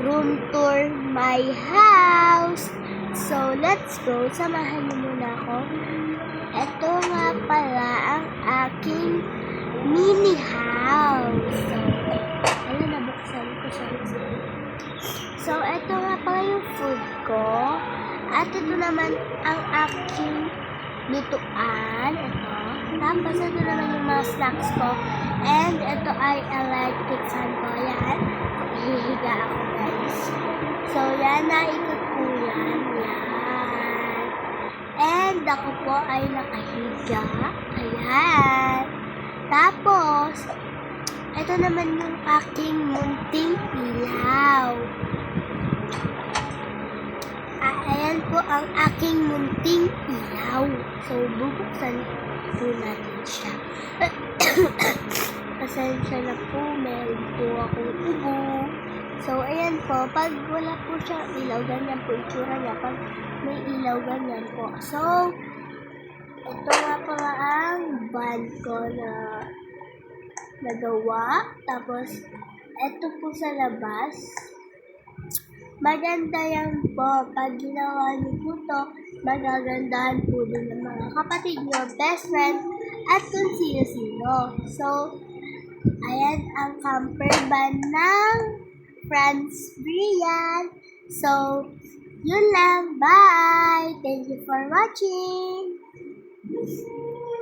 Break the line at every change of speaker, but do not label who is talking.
room tour my house. So, let's go. Samahan niyo muna ako. Ito nga pala ang aking mini house. So, nabuksan ko siya. So, ito nga pala yung food ko. At ito naman ang aking lutuan. Ito. Tapos, ito naman yung mga snacks ko. And, ito ay electric fan ko. Yan. Hihiga ako, guys. So, yan. Naikot ko yan. Yan. And, ako po ay nakahiga. Ayan. Tapos, ito naman yung aking munting ilaw. Ayan po ang aking munting ilaw. So, bubuksan po natin siya. Pasensya na po, meron po akong ubo. So, ayan po, pag wala po siyang ilaw, ganyan po itsura niya. Pag may ilaw, ganyan po. So, ito nga po ang van ko na nagawa. Tapos, ito po sa labas. Maganda yan po. Pag ginawa niyo po ito, magagandahan po din ng mga kapatid niyo, best friend, at kung sino-sino. So, ayan ang camper van ng Franz Brian. So, yun lang. Bye! Thank you for watching!